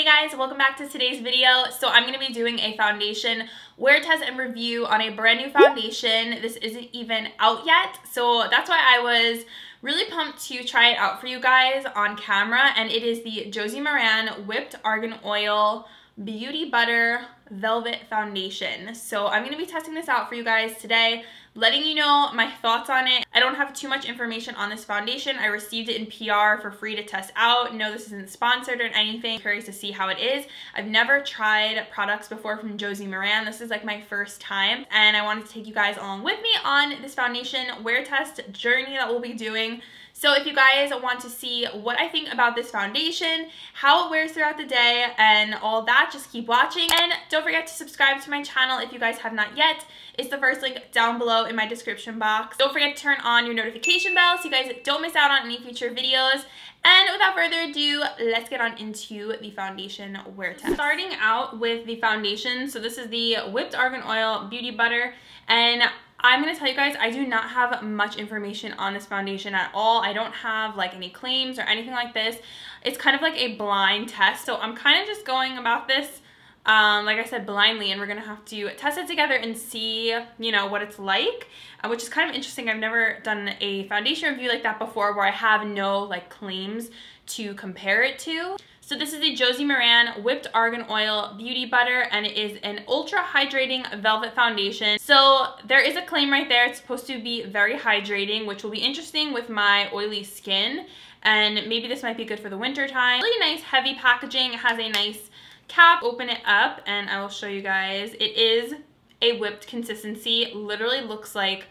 Hey guys, welcome back to today's video. So I'm going to be doing a foundation wear test and review on a brand new foundation. This isn't even out yet, so that's why I was really pumped to try it out for you guys on camera, and it is the Josie Maran Whipped Argan Oil Beauty Butter Velvet Foundation. So I'm going to be testing this out for you guys today, letting you know my thoughts on it. I don't have too much information on this foundation. I received it in PR for free to test out. No, this isn't sponsored or anything. I'm curious to see how it is. I've never tried products before from Josie Maran. This is like my first time, and I wanted to take you guys along with me on this foundation wear test journey that we'll be doing. So if you guys want to see what I think about this foundation, how it wears throughout the day, and all that, just keep watching. And don't forget to subscribe to my channel if you guys have not yet. It's the first link down below in my description box. Don't forget to turn on your notification bell so you guys don't miss out on any future videos. And without further ado, let's get on into the foundation wear test. Starting out with the foundation, so this is the Whipped Argan Oil Beauty Butter, and I'm going to tell you guys, I do not have much information on this foundation at all. I don't have like any claims or anything like this. It's kind of like a blind test, so I'm kind of just going about this, like I said, blindly, and we're going to have to test it together and see, you know, what it's like, which is kind of interesting. I've never done a foundation review like that before where I have no like claims to compare it to. So this is the Josie Maran Whipped Argan Oil Beauty Butter, and it is an ultra hydrating velvet foundation. So there is a claim right there. It's supposed to be very hydrating, which will be interesting with my oily skin, and maybe this might be good for the winter time. Really nice heavy packaging. It has a nice cap. Open it up and I will show you guys. It is a whipped consistency. Literally looks like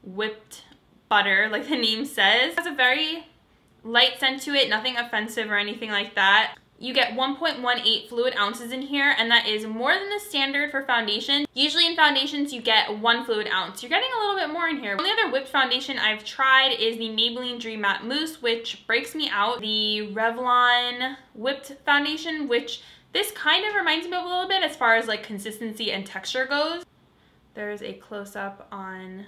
whipped butter, like the name says. It has a very light scent to it, nothing offensive or anything like that. You get 1.18 fluid ounces in here, and that is more than the standard for foundation. Usually in foundations you get 1 fluid ounce. You're getting a little bit more in here. The only other whipped foundation I've tried is the Maybelline Dream Matte Mousse, which breaks me out. The Revlon whipped foundation, which this kind of reminds me of a little bit as far as like consistency and texture goes. There's a close-up on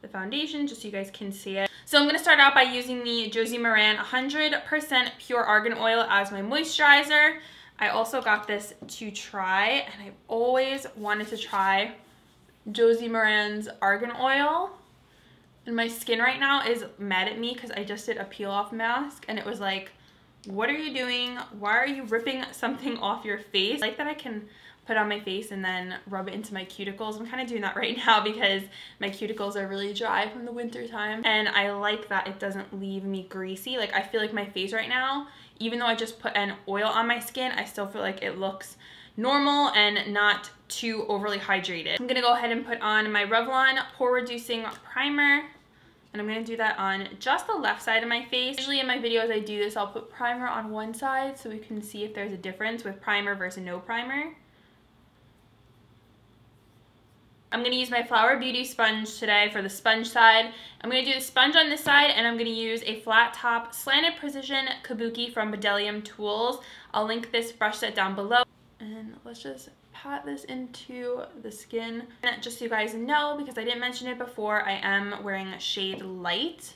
the foundation just so you guys can see it. So I'm going to start out by using the Josie Maran 100% pure argan oil as my moisturizer. I also got this to try, and I've always wanted to try Josie Maran's argan oil. And my skin right now is mad at me because I just did a peel off mask and it was like, what are you doing? Why are you ripping something off your face? I like that I can put on my face and then rub it into my cuticles. I'm kind of doing that right now because my cuticles are really dry from the winter time, and I like that it doesn't leave me greasy. Like, I feel like my face right now, even though I just put an oil on my skin, I still feel like it looks normal and not too overly hydrated. I'm gonna go ahead and put on my Revlon pore reducing primer, and I'm going to do that on just the left side of my face. Usually in my videos I do this, I'll put primer on one side so we can see if there's a difference with primer versus no primer. I'm going to use my Flower Beauty sponge today for the sponge side. I'm going to do the sponge on this side, and I'm going to use a flat top slanted precision kabuki from BELLE tools. I'll link this brush set down below. And let's just pat this into the skin. And just so you guys know, because I didn't mention it before, I am wearing a shade light.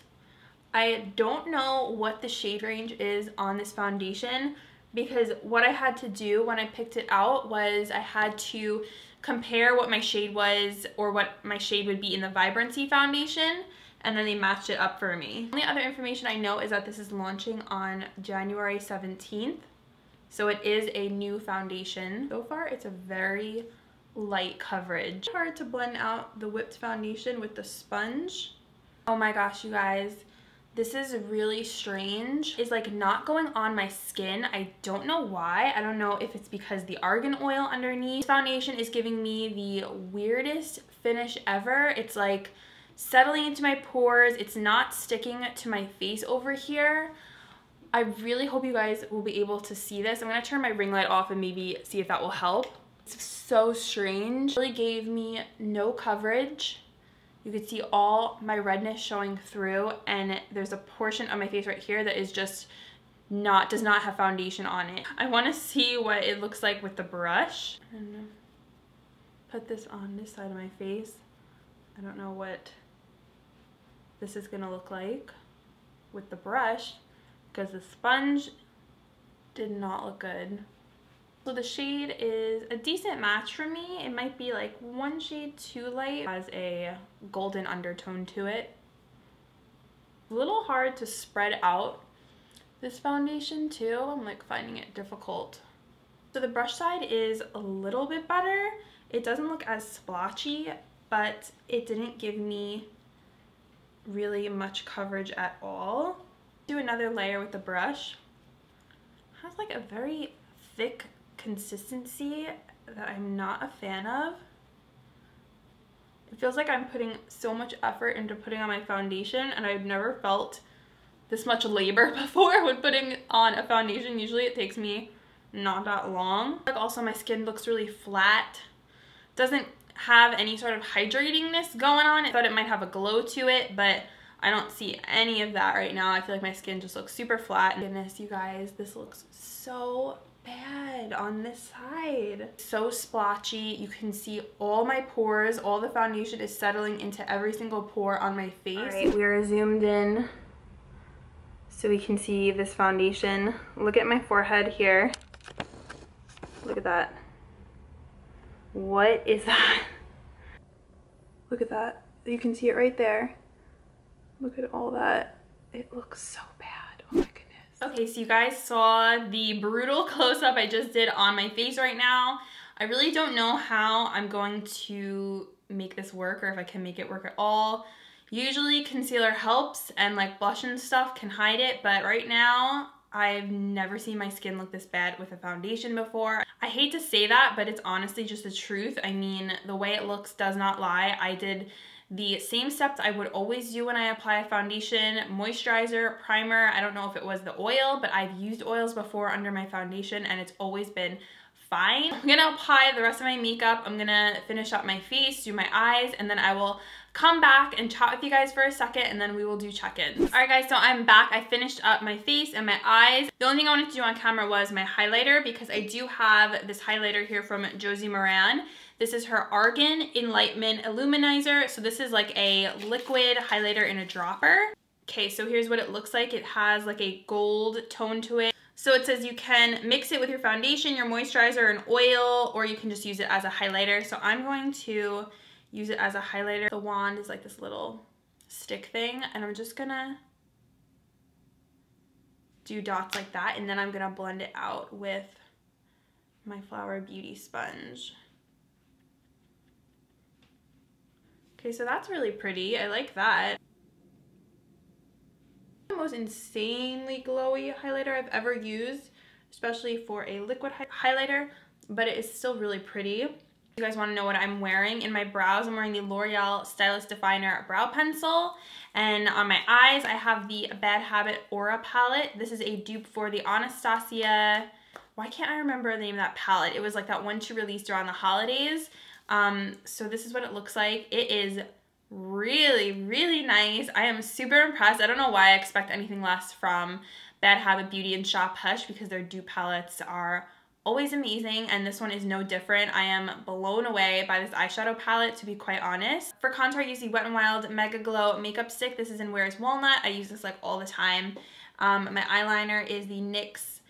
I don't know what the shade range is on this foundation, because what I had to do when I picked it out was I had to compare what my shade was, or what my shade would be in the Vibrancy foundation, and then they matched it up for me. The only other information I know is that this is launching on January 17th. So it is a new foundation. So far, it's a very light coverage. It's hard to blend out the whipped foundation with the sponge. Oh my gosh, you guys. This is really strange. It's like not going on my skin. I don't know why. I don't know if it's because the argan oil underneath. This foundation is giving me the weirdest finish ever. It's like settling into my pores. It's not sticking to my face over here. I really hope you guys will be able to see this. I'm going to turn my ring light off and maybe see if that will help. It's so strange. It really gave me no coverage. You can see all my redness showing through, and there's a portion of my face right here that is just does not have foundation on it. I want to see what it looks like with the brush. And put this on this side of my face. I don't know what this is going to look like with the brush, because the sponge did not look good. So the shade is a decent match for me. It might be like one shade too light. It has a golden undertone to it. A little hard to spread out this foundation too. I'm like finding it difficult. So the brush side is a little bit better. It doesn't look as splotchy, but it didn't give me really much coverage at all. Do another layer with the brush. It has like a very thick consistency that I'm not a fan of. It feels like I'm putting so much effort into putting on my foundation, and I've never felt this much labor before when putting on a foundation. Usually it takes me not that long. Like also my skin looks really flat. Doesn't have any sort of hydratingness going on. I thought it might have a glow to it, but I don't see any of that right now. I feel like my skin just looks super flat. Goodness, you guys, this looks so bad on this side. So splotchy. You can see all my pores. All the foundation is settling into every single pore on my face. All right, we are zoomed in so we can see this foundation. Look at my forehead here. Look at that. What is that? Look at that. You can see it right there. Look at all that. It looks so bad. Oh my goodness. Okay, so you guys saw the brutal close-up I just did on my face right now. I really don't know how I'm going to make this work, or if I can make it work at all. Usually concealer helps and like blush and stuff can hide it, but right now I've never seen my skin look this bad with a foundation before. I hate to say that, but it's honestly just the truth. I mean, the way it looks does not lie. I did the same steps I would always do when I apply a foundation: moisturizer, primer. I don't know if it was the oil, but I've used oils before under my foundation and it's always been fine. I'm gonna apply the rest of my makeup. I'm gonna finish up my face, do my eyes, and then I will come back and chat with you guys for a second, and then we will do check-ins. All right guys, so I'm back. I finished up my face and my eyes. The only thing I wanted to do on camera was my highlighter, because I do have this highlighter here from Josie Maran. This is her Argan Enlightenment Illuminizer. So this is like a liquid highlighter in a dropper. Okay, so here's what it looks like. It has like a gold tone to it. So it says you can mix it with your foundation, your moisturizer, and oil, or you can just use it as a highlighter. So I'm going to use it as a highlighter. The wand is like this little stick thing, and I'm just gonna do dots like that, and then I'm gonna blend it out with my Flower Beauty sponge. Okay, so that's really pretty. I like that. The most insanely glowy highlighter I've ever used, especially for a liquid highlighter, but it is still really pretty. You guys want to know what I'm wearing? In my brows, I'm wearing the L'Oreal Stylist Definer Brow Pencil, and on my eyes, I have the Bad Habit Aura palette. This is a dupe for the Anastasia. Why can't I remember the name of that palette? It was like that one she released around the holidays. So this is what it looks like. It is really, really nice. I am super impressed. I don't know why I expect anything less from Bad Habit Beauty and Shop Hush, because their dupe palettes are always amazing, and this one is no different. I am blown away by this eyeshadow palette, to be quite honest. For contour, I use the Wet n Wild Mega Glow Makeup Stick. This is in Where's Walnut. I use this like all the time. My eyeliner is the NYX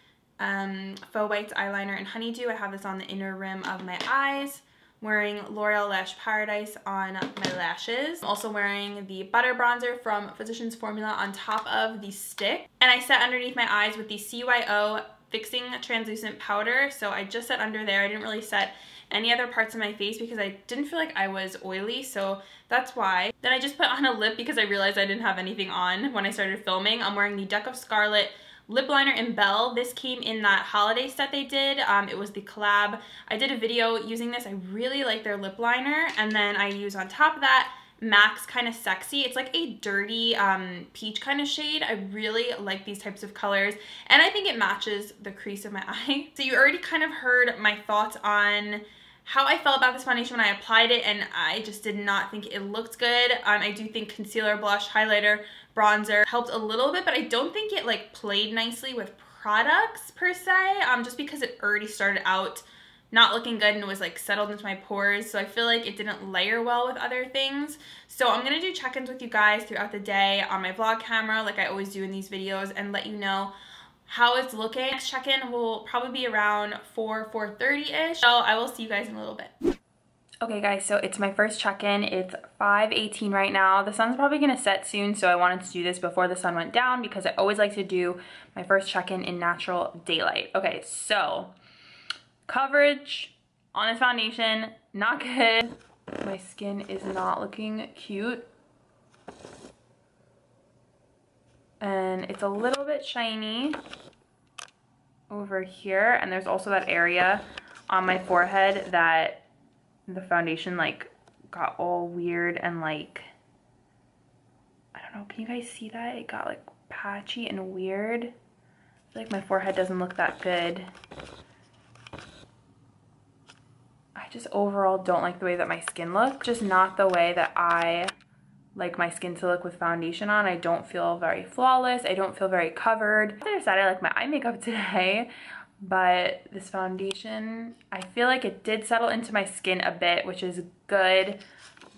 Faux Whites eyeliner in Honeydew. I have this on the inner rim of my eyes. Wearing L'Oreal Lash Paradise on my lashes. I'm also wearing the Butter Bronzer from Physicians Formula on top of the stick. And I set underneath my eyes with the CYO Fixing Translucent Powder. So I just set under there. I didn't really set any other parts of my face because I didn't feel like I was oily, so that's why. Then I just put on a lip because I realized I didn't have anything on when I started filming. I'm wearing the Deck of Scarlet lip liner in Belle. This came in that holiday set they did. It was the collab. I did a video using this. I really like their lip liner. And then I use on top of that MAC's Kind of Sexy. It's like a dirty peach kind of shade. I really like these types of colors, and I think it matches the crease of my eye. So you already kind of heard my thoughts on how I felt about this foundation when I applied it, and I just did not think it looked good. I do think concealer, blush, highlighter, bronzer helped a little bit, but I don't think it like played nicely with products per se, just because it already started out not looking good and was like settled into my pores. So I feel like it didn't layer well with other things. So I'm gonna do check-ins with you guys throughout the day on my vlog camera like I always do in these videos, and let you know how it's looking. Next check-in will probably be around 4:30-ish. So I will see you guys in a little bit. Okay guys, so it's my first check-in. It's 5:18 right now. The sun's probably gonna set soon, so I wanted to do this before the sun went down because I always like to do my first check-in in natural daylight. Okay, so coverage on this foundation, not good. My skin is not looking cute. And it's a little bit shiny over here. And there's also that area on my forehead that the foundation like got all weird and like, I don't know, can you guys see that? It got like patchy and weird. I feel like my forehead doesn't look that good. I just overall don't like the way that my skin looks. Just not the way that I like my skin to look with foundation on. I don't feel very flawless. I don't feel very covered. I decided I like my eye makeup today, but this foundation, I feel like it did settle into my skin a bit, which is good,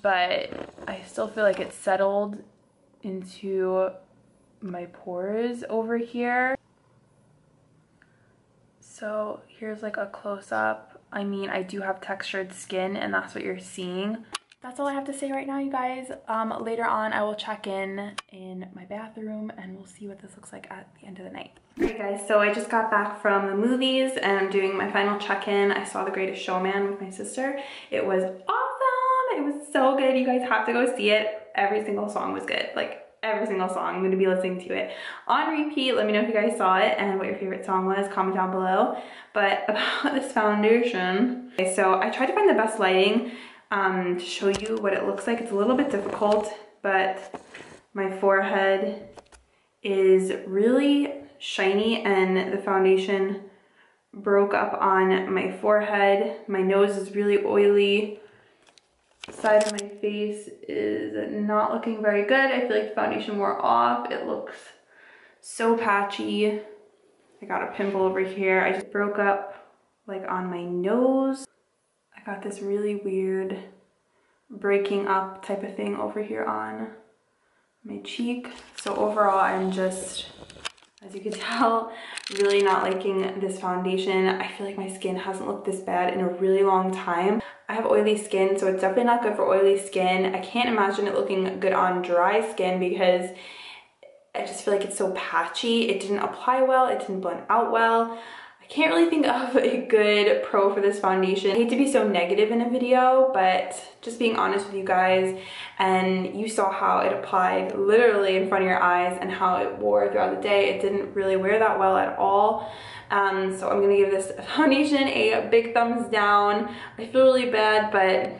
but I still feel like it settled into my pores over here. So here's like a close-up. I mean, I do have textured skin and that's what you're seeing. That's all I have to say right now, you guys. Later on, I will check in my bathroom and we'll see what this looks like at the end of the night. Alright guys, so I just got back from the movies and I'm doing my final check-in. I saw The Greatest Showman with my sister. It was awesome! It was so good. You guys have to go see it. Every single song was good. Like, every single song. I'm going to be listening to it on repeat. Let me know if you guys saw it and what your favorite song was. Comment down below. But about this foundation. Okay, so I tried to find the best lighting to show you what it looks like. It's a little bit difficult, but my forehead is really shiny and the foundation broke up on my forehead. My nose is really oily. Side of my face is not looking very good. I feel like the foundation wore off. It looks so patchy. I got a pimple over here. I just broke up like on my nose. I got this really weird breaking up type of thing over here on my cheek. So overall, I'm just, as you can tell, really not liking this foundation. I feel like my skin hasn't looked this bad in a really long time. I have oily skin, so it's definitely not good for oily skin. I can't imagine it looking good on dry skin because I just feel like it's so patchy. It didn't apply well, it didn't blend out well. I can't really think of a good pro for this foundation. I hate to be so negative in a video, but just being honest with you guys, and you saw how it applied literally in front of your eyes and how it wore throughout the day. It didn't really wear that well at all. So I'm gonna give this foundation a big thumbs down. I feel really bad, but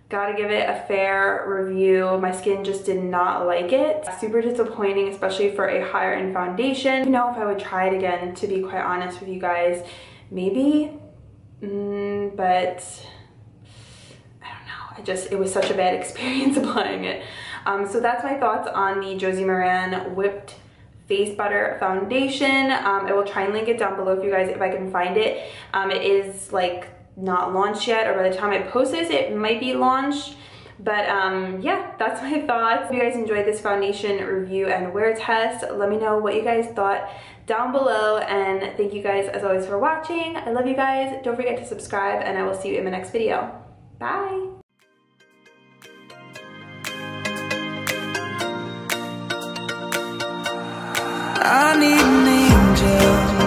gotta give it a fair review. My skin just did not like it. Super disappointing, especially for a higher end foundation. You know, if I would try it again, to be quite honest with you guys, maybe, but I don't know. It was such a bad experience applying it. So that's my thoughts on the Josie Maran Whipped Face Butter Foundation. I will try and link it down below for you guys if I can find it. It is like not launched yet, or by the time I post this it might be launched, but yeah, that's my thoughts. If you guys enjoyed this foundation review and wear test, let me know what you guys thought down below, and thank you guys as always for watching. I love you guys. Don't forget to subscribe and I will see you in my next video. Bye. I need an angel.